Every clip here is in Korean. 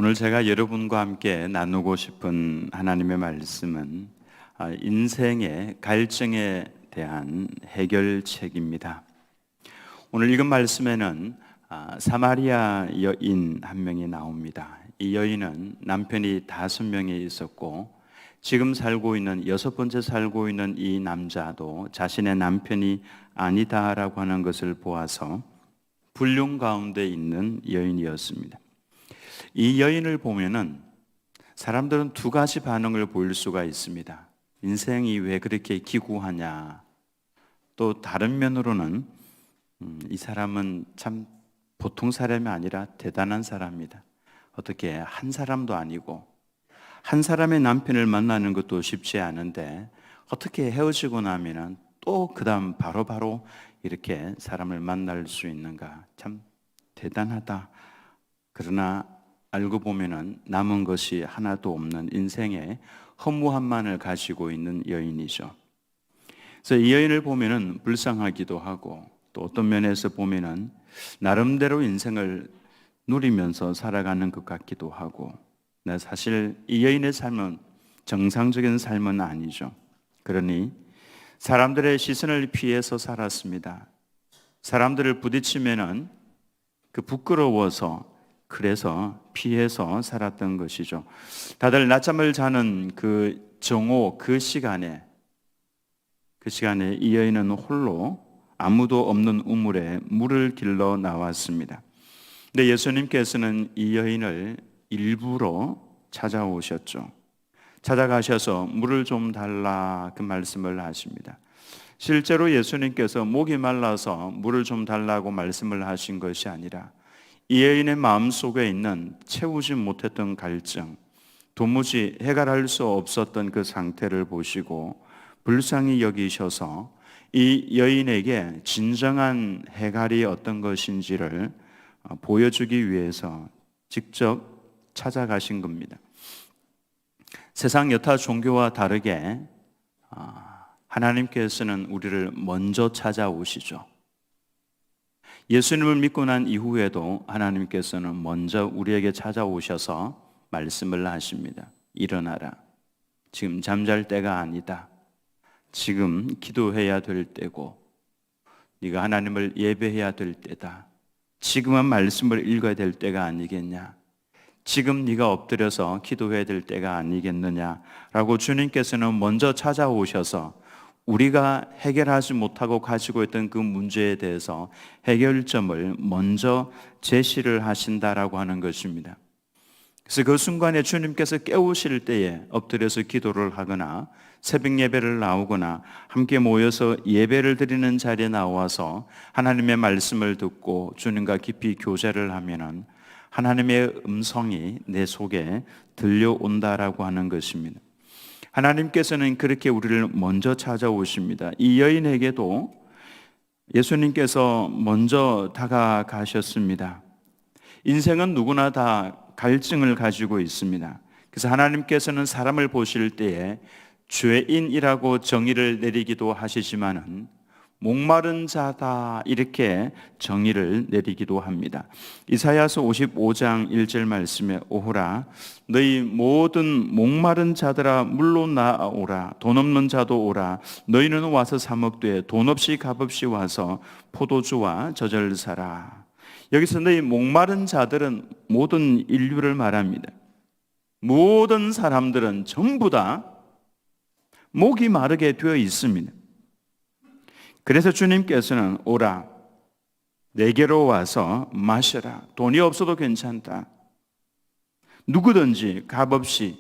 오늘 제가 여러분과 함께 나누고 싶은 하나님의 말씀은 인생의 갈증에 대한 해결책입니다. 오늘 읽은 말씀에는 사마리아 여인 한 명이 나옵니다. 이 여인은 남편이 5명이 있었고 지금 살고 있는 6번째 살고 있는 이 남자도 자신의 남편이 아니다라고 하는 것을 보아서 불륜 가운데 있는 여인이었습니다. 이 여인을 보면은 사람들은 두 가지 반응을 보일 수가 있습니다. 인생이 왜 그렇게 기구하냐. 또 다른 면으로는 이 사람은 참 보통 사람이 아니라 대단한 사람이다. 어떻게 한 사람도 아니고 한 사람의 남편을 만나는 것도 쉽지 않은데 어떻게 헤어지고 나면은 또 그다음 바로 이렇게 사람을 만날 수 있는가. 참 대단하다. 그러나 알고 보면은 남은 것이 하나도 없는 인생의 허무함만을 가지고 있는 여인이죠. 그래서 이 여인을 보면은 불쌍하기도 하고 또 어떤 면에서 보면은 나름대로 인생을 누리면서 살아가는 것 같기도 하고, 사실 이 여인의 삶은 정상적인 삶은 아니죠. 그러니 사람들의 시선을 피해서 살았습니다. 사람들을 부딪히면은 그 부끄러워서 그래서 피해서 살았던 것이죠. 다들 낮잠을 자는 그 정오 그 시간에 이 여인은 홀로 아무도 없는 우물에 물을 길러 나왔습니다. 근데 예수님께서는 이 여인을 일부러 찾아오셨죠. 찾아가셔서 물을 좀 달라 그 말씀을 하십니다. 실제로 예수님께서 목이 말라서 물을 좀 달라고 말씀을 하신 것이 아니라 이 여인의 마음속에 있는 채우지 못했던 갈증, 도무지 해결할 수 없었던 그 상태를 보시고 불쌍히 여기셔서 이 여인에게 진정한 해결이 어떤 것인지를 보여주기 위해서 직접 찾아가신 겁니다. 세상 여타 종교와 다르게 하나님께서는 우리를 먼저 찾아오시죠. 예수님을 믿고 난 이후에도 하나님께서는 먼저 우리에게 찾아오셔서 말씀을 하십니다. 일어나라. 지금 잠잘 때가 아니다. 지금 기도해야 될 때고 네가 하나님을 예배해야 될 때다. 지금은 말씀을 읽어야 될 때가 아니겠냐. 지금 네가 엎드려서 기도해야 될 때가 아니겠느냐라고 주님께서는 먼저 찾아오셔서 우리가 해결하지 못하고 가지고 있던 그 문제에 대해서 해결점을 먼저 제시를 하신다라고 하는 것입니다. 그래서 그 순간에 주님께서 깨우실 때에 엎드려서 기도를 하거나 새벽 예배를 나오거나 함께 모여서 예배를 드리는 자리에 나와서 하나님의 말씀을 듣고 주님과 깊이 교제를 하면은 하나님의 음성이 내 속에 들려온다라고 하는 것입니다. 하나님께서는 그렇게 우리를 먼저 찾아오십니다. 이 여인에게도 예수님께서 먼저 다가가셨습니다. 인생은 누구나 다 갈증을 가지고 있습니다. 그래서 하나님께서는 사람을 보실 때에 죄인이라고 정의를 내리기도 하시지만은 목마른 자다 이렇게 정의를 내리기도 합니다. 이사야서 55장 1절 말씀에 오호라 너희 모든 목마른 자들아 물로 나오라 돈 없는 자도 오라 너희는 와서 사 먹되 돈 없이 값 없이 와서 포도주와 젖을 사라. 여기서 너희 목마른 자들은 모든 인류를 말합니다. 모든 사람들은 전부 다 목이 마르게 되어 있습니다. 그래서 주님께서는 오라 내게로 와서 마셔라. 돈이 없어도 괜찮다. 누구든지 값없이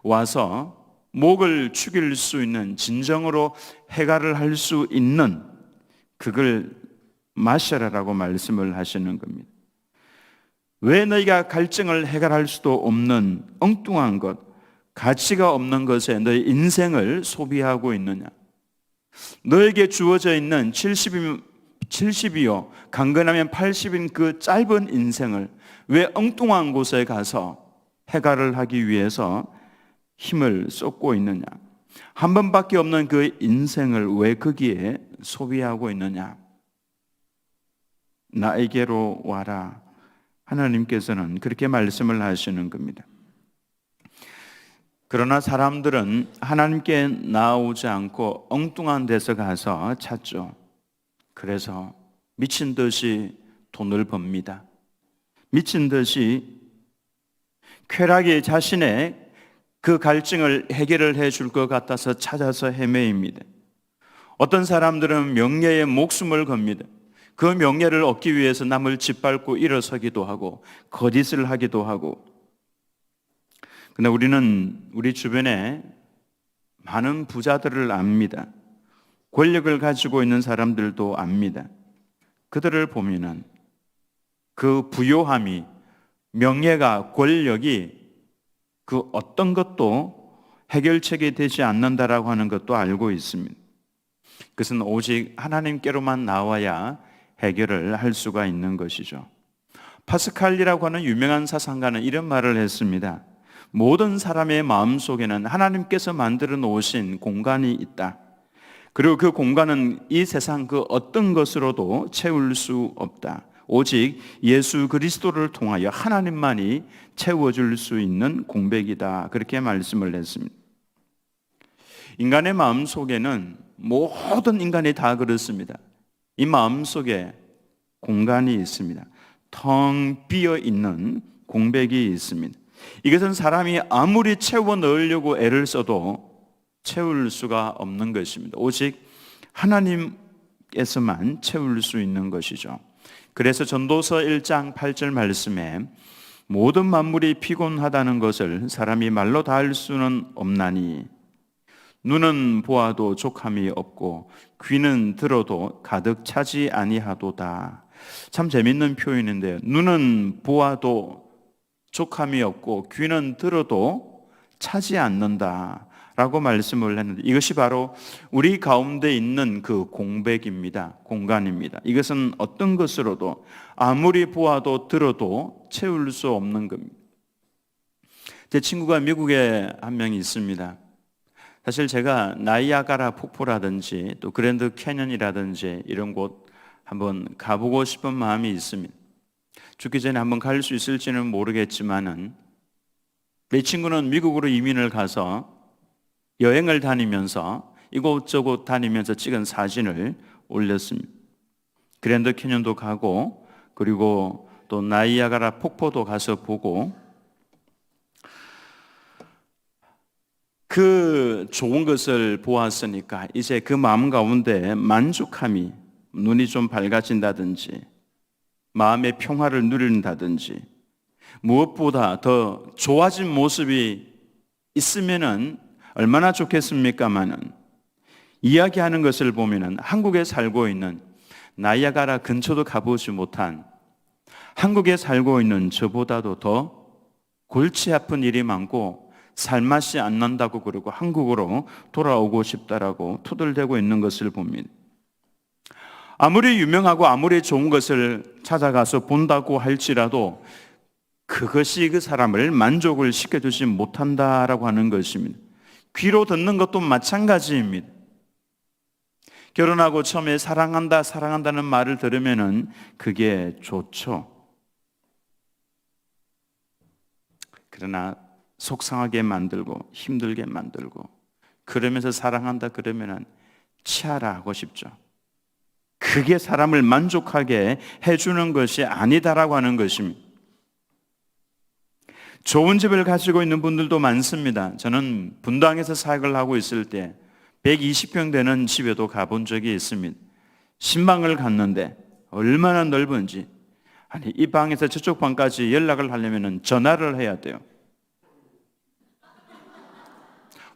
와서 목을 축일 수 있는 진정으로 해결을 할 수 있는 그걸 마셔라라고 말씀을 하시는 겁니다. 왜 너희가 갈증을 해결할 수도 없는 엉뚱한 것, 가치가 없는 것에 너희 인생을 소비하고 있느냐? 너에게 주어져 있는 70이요 강건하면 80인 그 짧은 인생을 왜 엉뚱한 곳에 가서 해결을 하기 위해서 힘을 쏟고 있느냐? 한 번밖에 없는 그 인생을 왜 거기에 소비하고 있느냐? 나에게로 와라. 하나님께서는 그렇게 말씀을 하시는 겁니다. 그러나 사람들은 하나님께 나오지 않고 엉뚱한 데서 가서 찾죠. 그래서 미친 듯이 돈을 법니다. 미친 듯이 쾌락이 자신의 그 갈증을 해결을 해줄 것 같아서 찾아서 헤매입니다. 어떤 사람들은 명예에 목숨을 겁니다. 그 명예를 얻기 위해서 남을 짓밟고 일어서기도 하고 거짓을 하기도 하고. 그러나 우리는 우리 주변에 많은 부자들을 압니다. 권력을 가지고 있는 사람들도 압니다. 그들을 보면은 그 부요함이, 명예가, 권력이 그 어떤 것도 해결책이 되지 않는다라고 하는 것도 알고 있습니다. 그것은 오직 하나님께로만 나와야 해결을 할 수가 있는 것이죠. 파스칼리라고 하는 유명한 사상가는 이런 말을 했습니다. 모든 사람의 마음속에는 하나님께서 만들어 놓으신 공간이 있다. 그리고 그 공간은 이 세상 그 어떤 것으로도 채울 수 없다. 오직 예수 그리스도를 통하여 하나님만이 채워줄 수 있는 공백이다. 그렇게 말씀을 했습니다. 인간의 마음속에는 모든 인간이 다 그렇습니다. 이 마음속에 공간이 있습니다. 텅 비어 있는 공백이 있습니다. 이것은 사람이 아무리 채워 넣으려고 애를 써도 채울 수가 없는 것입니다. 오직 하나님께서만 채울 수 있는 것이죠. 그래서 전도서 1장 8절 말씀에 모든 만물이 피곤하다는 것을 사람이 말로 다 할 수는 없나니 눈은 보아도 족함이 없고 귀는 들어도 가득 차지 아니하도다. 참 재밌는 표현인데요. 눈은 보아도 족함이 없고 귀는 들어도 차지 않는다 라고 말씀을 했는데, 이것이 바로 우리 가운데 있는 그 공백입니다. 공간입니다. 이것은 어떤 것으로도 아무리 보아도 들어도 채울 수 없는 겁니다. 제 친구가 미국에 한 명이 있습니다. 사실 제가 나이아가라 폭포라든지 또 그랜드 캐년이라든지 이런 곳 한번 가보고 싶은 마음이 있습니다. 죽기 전에 한번 갈 수 있을지는 모르겠지만은, 내 친구는 미국으로 이민을 가서 여행을 다니면서 이곳저곳 다니면서 찍은 사진을 올렸습니다. 그랜드 캐년도 가고, 그리고 또 나이아가라 폭포도 가서 보고, 그 좋은 것을 보았으니까 이제 그 마음 가운데 만족함이, 눈이 좀 밝아진다든지 마음의 평화를 누린다든지 무엇보다 더 좋아진 모습이 있으면은 얼마나 좋겠습니까마는, 이야기하는 것을 보면은 한국에 살고 있는, 나이아가라 근처도 가보지 못한 한국에 살고 있는 저보다도 더 골치 아픈 일이 많고 살맛이 안 난다고 그러고 한국으로 돌아오고 싶다라고 투덜대고 있는 것을 봅니다. 아무리 유명하고 아무리 좋은 것을 찾아가서 본다고 할지라도 그것이 그 사람을 만족을 시켜주지 못한다라고 하는 것입니다. 귀로 듣는 것도 마찬가지입니다. 결혼하고 처음에 사랑한다는 말을 들으면은 그게 좋죠. 그러나 속상하게 만들고 힘들게 만들고, 그러면서 사랑한다 그러면은 치아라 하고 싶죠. 그게 사람을 만족하게 해주는 것이 아니다라고 하는 것입니다. 좋은 집을 가지고 있는 분들도 많습니다. 저는 분당에서 사역을 하고 있을 때 120평 되는 집에도 가본 적이 있습니다. 신방을 갔는데 얼마나 넓은지, 아니 이 방에서 저쪽 방까지 연락을 하려면 전화를 해야 돼요.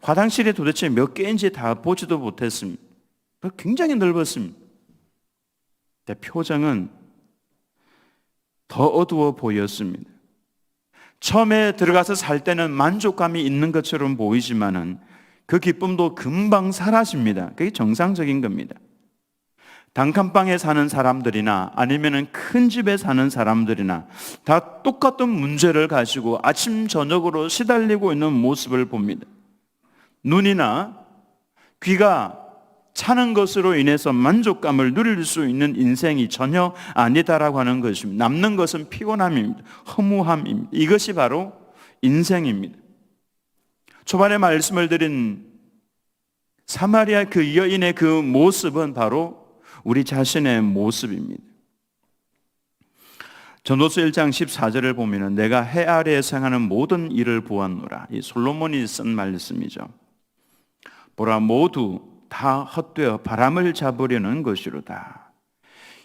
화장실이 도대체 몇 개인지 다 보지도 못했습니다. 굉장히 넓었습니다. 근데 표정은 더 어두워 보였습니다. 처음에 들어가서 살 때는 만족감이 있는 것처럼 보이지만은 그 기쁨도 금방 사라집니다. 그게 정상적인 겁니다. 단칸방에 사는 사람들이나 아니면은 큰 집에 사는 사람들이나 다 똑같은 문제를 가지고 아침 저녁으로 시달리고 있는 모습을 봅니다. 눈이나 귀가 차는 것으로 인해서 만족감을 누릴 수 있는 인생이 전혀 아니다라고 하는 것입니다. 남는 것은 피곤함입니다. 허무함입니다. 이것이 바로 인생입니다. 초반에 말씀을 드린 사마리아 그 여인의 그 모습은 바로 우리 자신의 모습입니다. 전도서 1장 14절을 보면 내가 해 아래에 행하는 모든 일을 보았노라. 이 솔로몬이 쓴 말씀이죠. 보라 모두 다 헛되어 바람을 잡으려는 것이로다.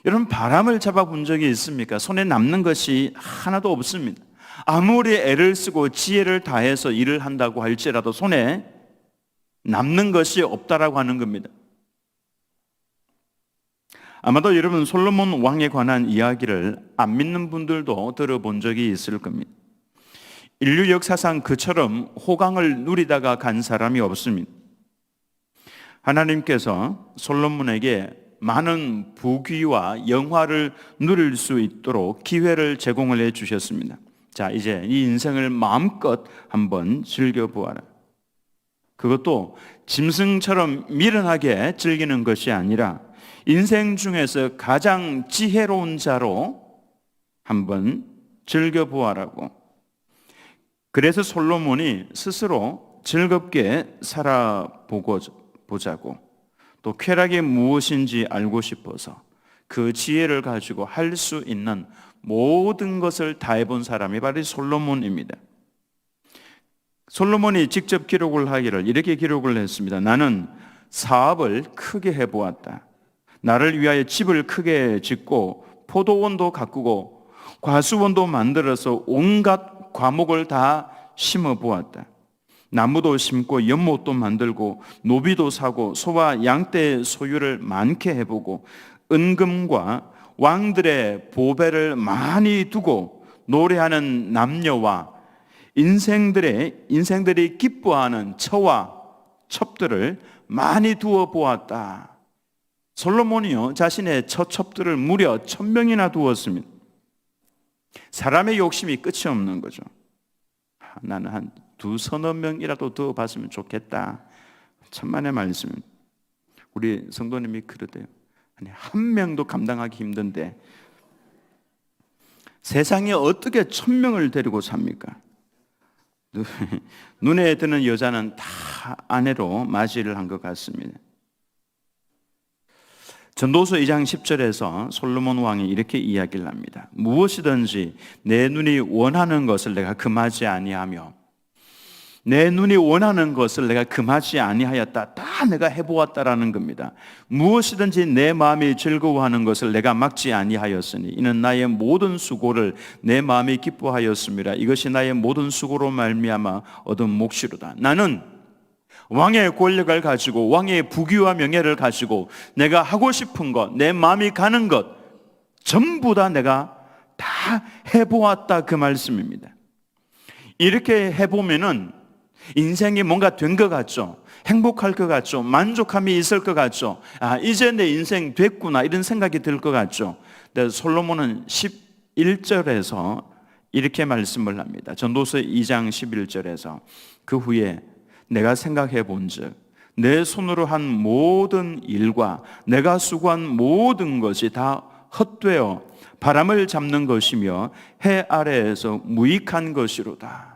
여러분, 바람을 잡아본 적이 있습니까? 손에 남는 것이 하나도 없습니다. 아무리 애를 쓰고 지혜를 다해서 일을 한다고 할지라도 손에 남는 것이 없다라고 하는 겁니다. 아마도 여러분 솔로몬 왕에 관한 이야기를 안 믿는 분들도 들어본 적이 있을 겁니다. 인류 역사상 그처럼 호강을 누리다가 간 사람이 없습니다. 하나님께서 솔로몬에게 많은 부귀와 영화를 누릴 수 있도록 기회를 제공을 해 주셨습니다. 자, 이제 이 인생을 마음껏 한번 즐겨보아라. 그것도 짐승처럼 미련하게 즐기는 것이 아니라 인생 중에서 가장 지혜로운 자로 한번 즐겨보아라고. 그래서 솔로몬이 스스로 즐겁게 살아보자고, 또 쾌락이 무엇인지 알고 싶어서 그 지혜를 가지고 할 수 있는 모든 것을 다 해본 사람이 바로 솔로몬입니다. 솔로몬이 직접 기록을 하기를 이렇게 기록을 했습니다. 나는 사업을 크게 해보았다. 나를 위하여 집을 크게 짓고 포도원도 가꾸고 과수원도 만들어서 온갖 과목을 다 심어보았다. 나무도 심고 연못도 만들고 노비도 사고 소와 양떼의 소유를 많게 해보고 은금과 왕들의 보배를 많이 두고 노래하는 남녀와 인생들이 기뻐하는 처와 첩들을 많이 두어 보았다. 솔로몬이요 자신의 처첩들을 무려 1000명이나 두었습니다. 사람의 욕심이 끝이 없는 거죠. 나는 한 두서너 명이라도 더 봤으면 좋겠다. 천만의 말씀. 우리 성도님이 그러대요. 아니, 한 명도 감당하기 힘든데 세상에 어떻게 1000명을 데리고 삽니까? 눈에 드는 여자는 다 아내로 맞이를 한 것 같습니다. 전도서 2장 10절에서 솔로몬 왕이 이렇게 이야기를 합니다. 무엇이든지 내 눈이 원하는 것을 내가 금하지 아니하며 내 눈이 원하는 것을 내가 금하지 아니하였다. 다 내가 해보았다라는 겁니다. 무엇이든지 내 마음이 즐거워하는 것을 내가 막지 아니하였으니 이는 나의 모든 수고를 내 마음이 기뻐하였습니다. 이것이 나의 모든 수고로 말미암아 얻은 몫이로다. 나는 왕의 권력을 가지고 왕의 부귀와 명예를 가지고 내가 하고 싶은 것, 내 마음이 가는 것 전부 다 내가 다 해보았다 그 말씀입니다. 이렇게 해보면은 인생이 뭔가 된 것 같죠. 행복할 것 같죠. 만족함이 있을 것 같죠. 아, 이제 내 인생 됐구나 이런 생각이 들 것 같죠. 근데 솔로몬은 11절에서 이렇게 말씀을 합니다. 전도서 2장 11절에서 그 후에 내가 생각해 본즉 내 손으로 한 모든 일과 내가 수고한 모든 것이 다 헛되어 바람을 잡는 것이며 해 아래에서 무익한 것이로다.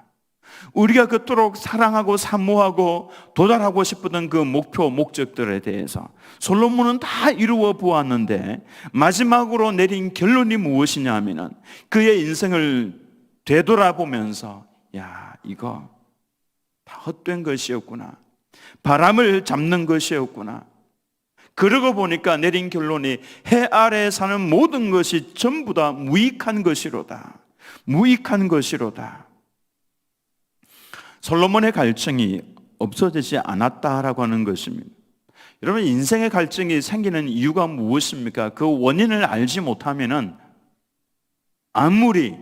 우리가 그토록 사랑하고 사모하고 도달하고 싶었던 그 목표, 목적들에 대해서 솔로몬은 다 이루어 보았는데 마지막으로 내린 결론이 무엇이냐 하면은 그의 인생을 되돌아보면서 야, 이거 다 헛된 것이었구나. 바람을 잡는 것이었구나. 그러고 보니까 내린 결론이 해 아래에 사는 모든 것이 전부 다 무익한 것이로다. 무익한 것이로다. 솔로몬의 갈증이 없어지지 않았다라고 하는 것입니다. 여러분, 인생의 갈증이 생기는 이유가 무엇입니까? 그 원인을 알지 못하면은 아무리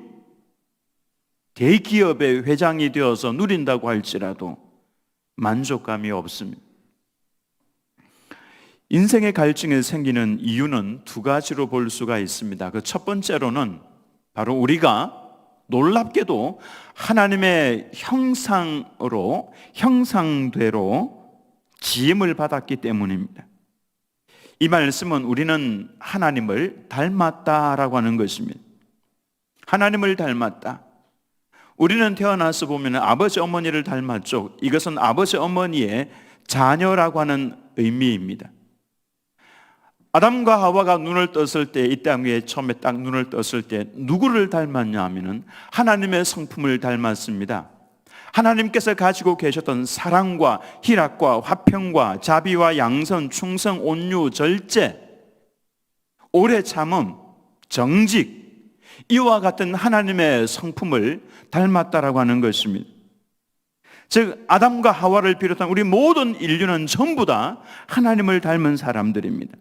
대기업의 회장이 되어서 누린다고 할지라도 만족감이 없습니다. 인생의 갈증이 생기는 이유는 두 가지로 볼 수가 있습니다. 그 첫 번째로는 바로 우리가 놀랍게도 하나님의 형상대로 지음을 받았기 때문입니다. 이 말씀은 우리는 하나님을 닮았다라고 하는 것입니다. 하나님을 닮았다. 우리는 태어나서 보면 아버지 어머니를 닮았죠. 이것은 아버지 어머니의 자녀라고 하는 의미입니다. 아담과 하와가 눈을 떴을 때, 이 땅 위에 처음에 딱 눈을 떴을 때 누구를 닮았냐 하면은 하나님의 성품을 닮았습니다. 하나님께서 가지고 계셨던 사랑과 희락과 화평과 자비와 양선, 충성, 온유, 절제, 오래 참음, 정직, 이와 같은 하나님의 성품을 닮았다라고 하는 것입니다. 즉 아담과 하와를 비롯한 우리 모든 인류는 전부 다 하나님을 닮은 사람들입니다.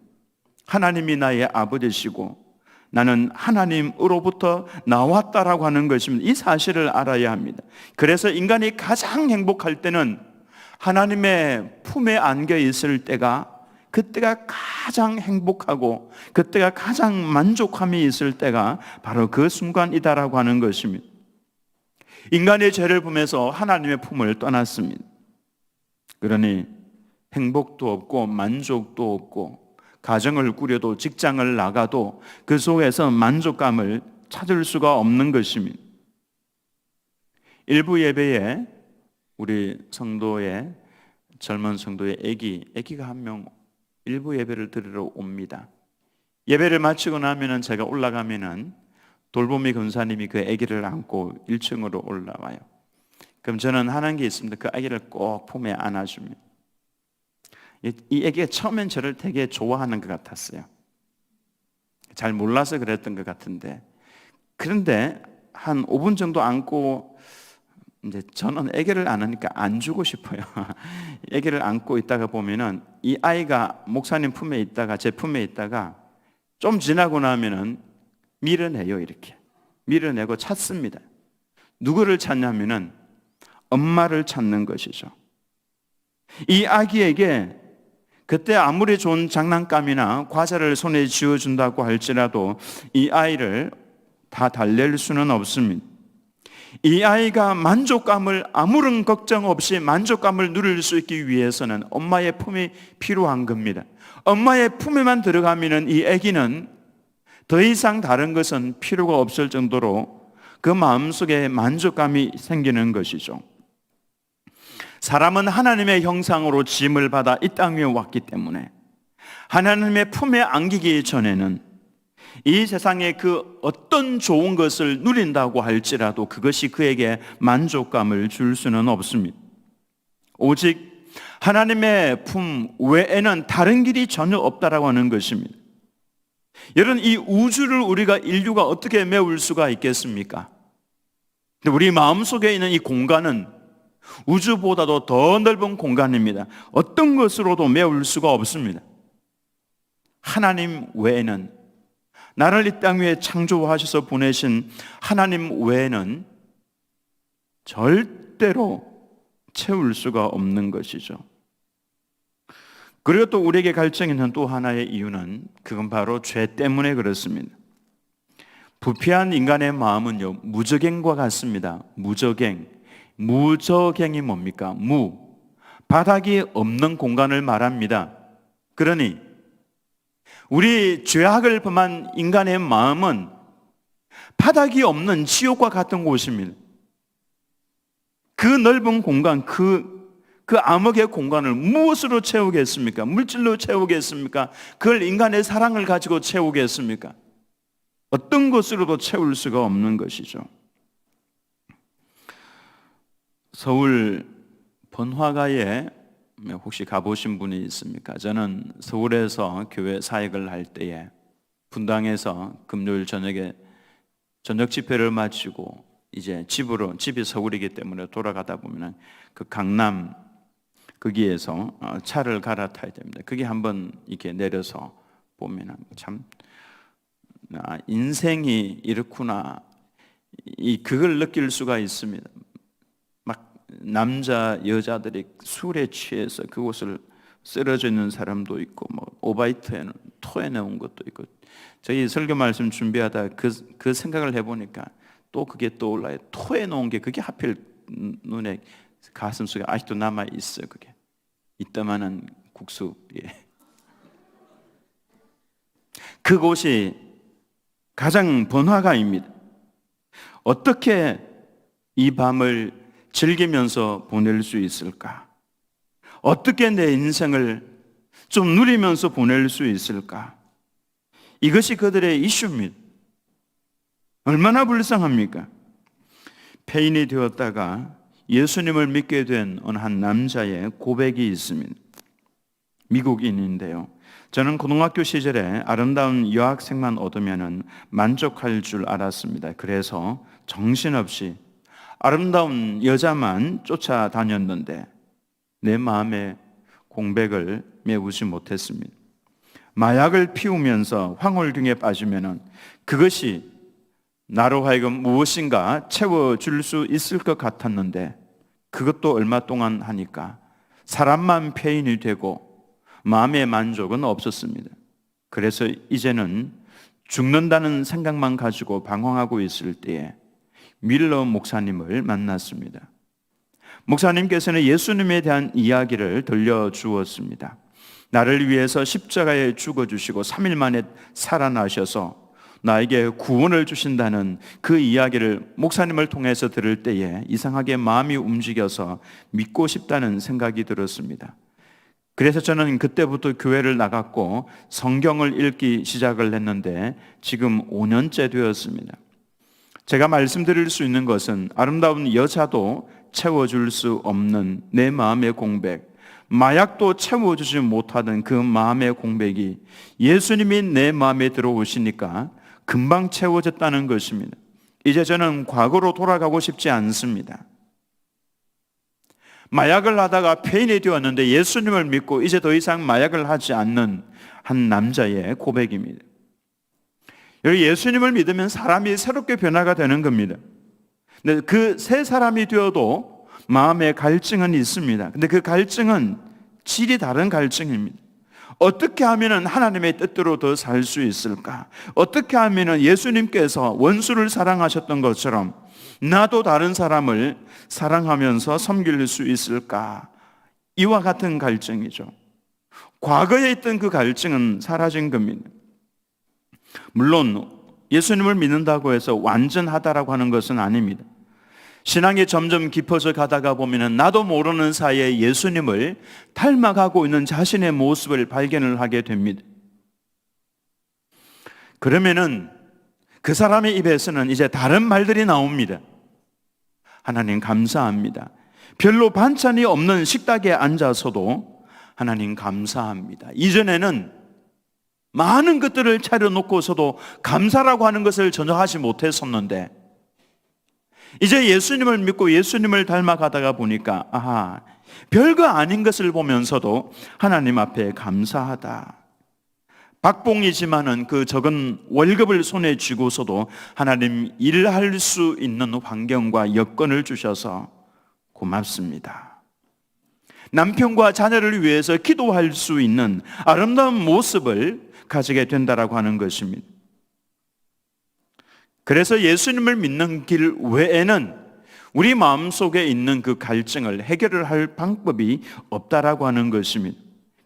하나님이 나의 아버지시고 나는 하나님으로부터 나왔다라고 하는 것입니다. 이 사실을 알아야 합니다. 그래서 인간이 가장 행복할 때는 하나님의 품에 안겨 있을 때가, 그때가 가장 행복하고 그때가 가장 만족함이 있을 때가 바로 그 순간이다라고 하는 것입니다. 인간의 죄를 보면서 하나님의 품을 떠났습니다. 그러니 행복도 없고 만족도 없고 가정을 꾸려도 직장을 나가도 그 속에서 만족감을 찾을 수가 없는 것입니다. 일부 예배에 우리 성도의 젊은 성도의 아기가 한 명 일부 예배를 드리러 옵니다. 예배를 마치고 나면은 제가 올라가면은 돌보미 권사님이 그 아기를 안고 1층으로 올라와요. 그럼 저는 하는 게 있습니다. 그 아기를 꼭 품에 안아줍니다. 이 아기가 처음엔 저를 되게 좋아하는 것 같았어요. 잘 몰라서 그랬던 것 같은데, 그런데 한 5분 정도 안고 이제 저는 아기를 안으니까 안주고 싶어요. 아기를 안고 있다가 보면은 이 아이가 목사님 품에 있다가 제 품에 있다가 좀 지나고 나면은 밀어내요. 이렇게 밀어내고 찾습니다. 누구를 찾냐면은 엄마를 찾는 것이죠. 이 아기에게 그때 아무리 좋은 장난감이나 과자를 손에 쥐어준다고 할지라도 이 아이를 다 달랠 수는 없습니다. 이 아이가 만족감을, 아무런 걱정 없이 만족감을 누릴 수 있기 위해서는 엄마의 품이 필요한 겁니다. 엄마의 품에만 들어가면 이 아기는 더 이상 다른 것은 필요가 없을 정도로 그 마음속에 만족감이 생기는 것이죠. 사람은 하나님의 형상으로 지음을 받아 이 땅 위에 왔기 때문에 하나님의 품에 안기기 전에는 이 세상에 그 어떤 좋은 것을 누린다고 할지라도 그것이 그에게 만족감을 줄 수는 없습니다. 오직 하나님의 품 외에는 다른 길이 전혀 없다라고 하는 것입니다. 여러분, 이 우주를 우리가 인류가 어떻게 메울 수가 있겠습니까? 우리 마음속에 있는 이 공간은 우주보다도 더 넓은 공간입니다. 어떤 것으로도 메울 수가 없습니다. 하나님 외에는, 나를 이 땅 위에 창조하셔서 보내신 하나님 외에는 절대로 채울 수가 없는 것이죠. 그리고 또 우리에게 갈증이 있는 또 하나의 이유는 그건 바로 죄 때문에 그렇습니다. 부패한 인간의 마음은요, 무저갱과 같습니다. 무저갱이 뭡니까? 바닥이 없는 공간을 말합니다. 그러니 우리 죄악을 범한 인간의 마음은 바닥이 없는 지옥과 같은 곳입니다. 그 넓은 공간, 그 암흑의 공간을 무엇으로 채우겠습니까? 물질로 채우겠습니까? 그걸 인간의 사랑을 가지고 채우겠습니까? 어떤 것으로도 채울 수가 없는 것이죠. 서울 번화가에 혹시 가보신 분이 있습니까? 저는 서울에서 교회 사역을 할 때에 분당에서 금요일 저녁에 저녁 집회를 마치고 이제 집이 서울이기 때문에 돌아가다 보면 그 강남 거기에서 차를 갈아타야 됩니다. 거기 한번 이렇게 내려서 보면 참 인생이 이렇구나, 그걸 느낄 수가 있습니다. 막 남자 여자들이 술에 취해서 그곳을 쓰러져 있는 사람도 있고, 뭐 오바이트에는 토해내온 것도 있고. 저희 설교 말씀 준비하다 그 생각을 해보니까 또 그게 떠올라요. 토해놓은 게 그게 하필 눈에 가슴 속에 아직도 남아 있어요. 그게 이따만한 국수. 예. 그곳이 가장 번화가입니다. 어떻게 이 밤을 즐기면서 보낼 수 있을까? 어떻게 내 인생을 좀 누리면서 보낼 수 있을까? 이것이 그들의 이슈입니다. 얼마나 불쌍합니까? 폐인이 되었다가 예수님을 믿게 된 어느 한 남자의 고백이 있습니다. 미국인인데요. 저는 고등학교 시절에 아름다운 여학생만 얻으면 만족할 줄 알았습니다. 그래서 정신없이 아름다운 여자만 쫓아다녔는데 내 마음의 공백을 메우지 못했습니다. 마약을 피우면서 황홀경에 빠지면 그것이 나로 하여금 무엇인가 채워줄 수 있을 것 같았는데 그것도 얼마 동안 하니까 사람만 폐인이 되고 마음의 만족은 없었습니다. 그래서 이제는 죽는다는 생각만 가지고 방황하고 있을 때에 밀러 목사님을 만났습니다. 목사님께서는 예수님에 대한 이야기를 들려주었습니다. 나를 위해서 십자가에 죽어주시고 3일 만에 살아나셔서 나에게 구원을 주신다는 그 이야기를 목사님을 통해서 들을 때에 이상하게 마음이 움직여서 믿고 싶다는 생각이 들었습니다. 그래서 저는 그때부터 교회를 나갔고 성경을 읽기 시작을 했는데 지금 5년째 되었습니다. 제가 말씀드릴 수 있는 것은 아름다운 여자도 채워줄 수 없는 내 마음의 공백, 마약도 채워주지 못하던 그 마음의 공백이 예수님이 내 마음에 들어오시니까 금방 채워졌다는 것입니다. 이제 저는 과거로 돌아가고 싶지 않습니다. 마약을 하다가 폐인이 되었는데 예수님을 믿고 이제 더 이상 마약을 하지 않는 한 남자의 고백입니다. 여기 예수님을 믿으면 사람이 새롭게 변화가 되는 겁니다. 근데 그 새 사람이 되어도 마음의 갈증은 있습니다. 근데 그 갈증은 질이 다른 갈증입니다. 어떻게 하면 하나님의 뜻대로 더 살 수 있을까? 어떻게 하면 예수님께서 원수를 사랑하셨던 것처럼 나도 다른 사람을 사랑하면서 섬길 수 있을까? 이와 같은 갈증이죠. 과거에 있던 그 갈증은 사라진 겁니다. 물론 예수님을 믿는다고 해서 완전하다라고 하는 것은 아닙니다. 신앙이 점점 깊어져 가다가 보면 나도 모르는 사이에 예수님을 닮아가고 있는 자신의 모습을 발견을 하게 됩니다. 그러면은 그 사람의 입에서는 이제 다른 말들이 나옵니다. 하나님 감사합니다. 별로 반찬이 없는 식탁에 앉아서도 하나님 감사합니다. 이전에는 많은 것들을 차려놓고서도 감사라고 하는 것을 전혀 하지 못했었는데 이제 예수님을 믿고 예수님을 닮아가다가 보니까 별거 아닌 것을 보면서도 하나님 앞에 감사하다. 박봉이지만은 그 적은 월급을 손에 쥐고서도 하나님 일할 수 있는 환경과 여건을 주셔서 고맙습니다. 남편과 자녀를 위해서 기도할 수 있는 아름다운 모습을 가지게 된다라고 하는 것입니다. 그래서 예수님을 믿는 길 외에는 우리 마음속에 있는 그 갈증을 해결을 할 방법이 없다라고 하는 것입니다.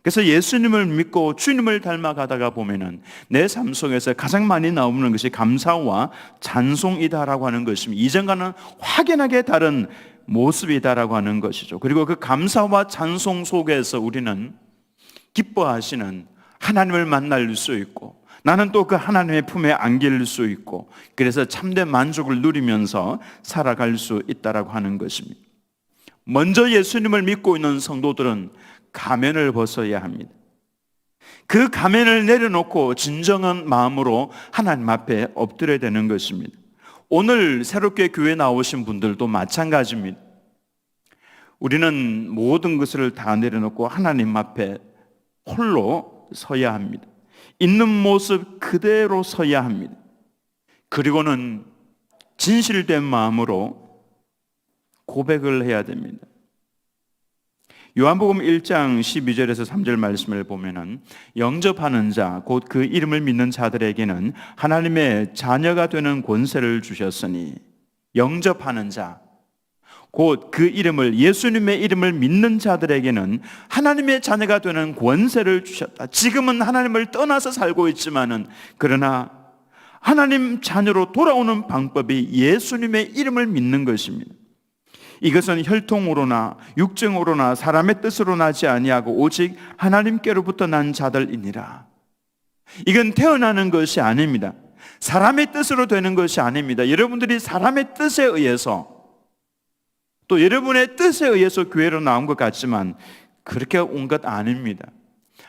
그래서 예수님을 믿고 주님을 닮아가다가 보면은 내 삶 속에서 가장 많이 나오는 것이 감사와 찬송이다라고 하는 것입니다. 이전과는 확연하게 다른 모습이다라고 하는 것이죠. 그리고 그 감사와 찬송 속에서 우리는 기뻐하시는 하나님을 만날 수 있고 나는 또 그 하나님의 품에 안길 수 있고 그래서 참된 만족을 누리면서 살아갈 수 있다라고 하는 것입니다. 먼저 예수님을 믿고 있는 성도들은 가면을 벗어야 합니다. 그 가면을 내려놓고 진정한 마음으로 하나님 앞에 엎드려야 되는 것입니다. 오늘 새롭게 교회 나오신 분들도 마찬가지입니다. 우리는 모든 것을 다 내려놓고 하나님 앞에 홀로 서야 합니다. 있는 모습 그대로 서야 합니다. 그리고는 진실된 마음으로 고백을 해야 됩니다. 요한복음 1장 12절에서 3절 말씀을 보면은 영접하는 자, 곧 그 이름을 믿는 자들에게는 하나님의 자녀가 되는 권세를 주셨으니 영접하는 자, 곧 그 이름을, 예수님의 이름을 믿는 자들에게는 하나님의 자녀가 되는 권세를 주셨다. 지금은 하나님을 떠나서 살고 있지만은, 그러나 하나님 자녀로 돌아오는 방법이 예수님의 이름을 믿는 것입니다. 이것은 혈통으로나 육정으로나 사람의 뜻으로 나지 아니하고 오직 하나님께로부터 난 자들이니라. 이건 태어나는 것이 아닙니다. 사람의 뜻으로 되는 것이 아닙니다. 여러분들이 사람의 뜻에 의해서, 또 여러분의 뜻에 의해서 교회로 나온 것 같지만 그렇게 온 것 아닙니다.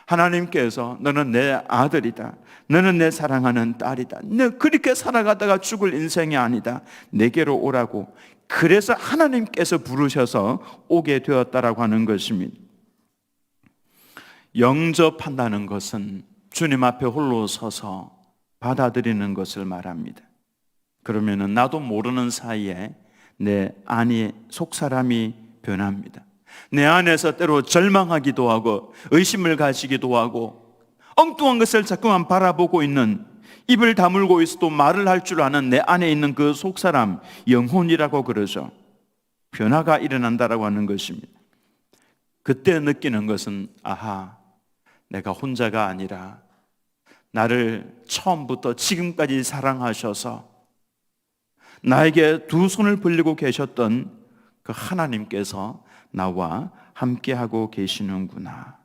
하나님께서 너는 내 아들이다, 너는 내 사랑하는 딸이다, 너 그렇게 살아가다가 죽을 인생이 아니다, 내게로 오라고, 그래서 하나님께서 부르셔서 오게 되었다라고 하는 것입니다. 영접한다는 것은 주님 앞에 홀로 서서 받아들이는 것을 말합니다. 그러면은 나도 모르는 사이에 내 안이, 속사람이 변합니다. 내 안에서 때로 절망하기도 하고 의심을 가지기도 하고 엉뚱한 것을 자꾸만 바라보고 있는, 입을 다물고 있어도 말을 할 줄 아는 내 안에 있는 그 속사람, 영혼이라고 그러죠. 변화가 일어난다라고 하는 것입니다. 그때 느끼는 것은, 아하, 내가 혼자가 아니라 나를 처음부터 지금까지 사랑하셔서 나에게 두 손을 벌리고 계셨던 그 하나님께서 나와 함께하고 계시는구나,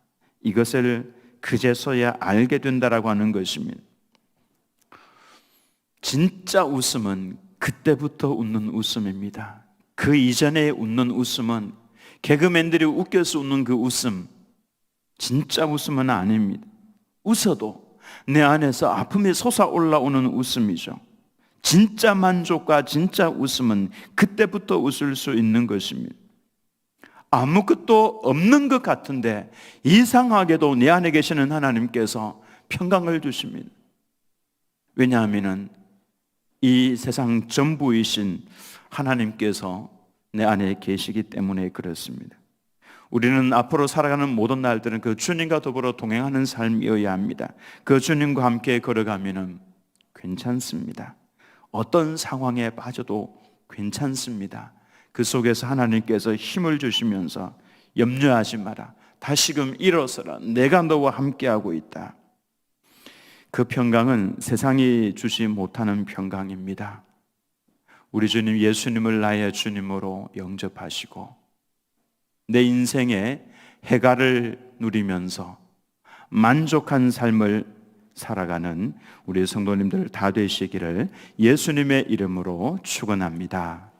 이것을 그제서야 알게 된다라고 하는 것입니다. 진짜 웃음은 그때부터 웃는 웃음입니다. 그 이전에 웃는 웃음은 개그맨들이 웃겨서 웃는 그 웃음, 진짜 웃음은 아닙니다. 웃어도 내 안에서 아픔이 솟아올라오는 웃음이죠. 진짜 만족과 진짜 웃음은 그때부터 웃을 수 있는 것입니다. 아무것도 없는 것 같은데 이상하게도 내 안에 계시는 하나님께서 평강을 주십니다. 왜냐하면 이 세상 전부이신 하나님께서 내 안에 계시기 때문에 그렇습니다. 우리는 앞으로 살아가는 모든 날들은 그 주님과 더불어 동행하는 삶이어야 합니다. 그 주님과 함께 걸어가면 괜찮습니다. 어떤 상황에 빠져도 괜찮습니다. 그 속에서 하나님께서 힘을 주시면서 염려하지 마라, 다시금 일어서라, 내가 너와 함께하고 있다. 그 평강은 세상이 주지 못하는 평강입니다. 우리 주님 예수님을 나의 주님으로 영접하시고 내 인생의 해가를 누리면서 만족한 삶을 살아가는 우리 성도님들 다 되시기를 예수님의 이름으로 축원합니다.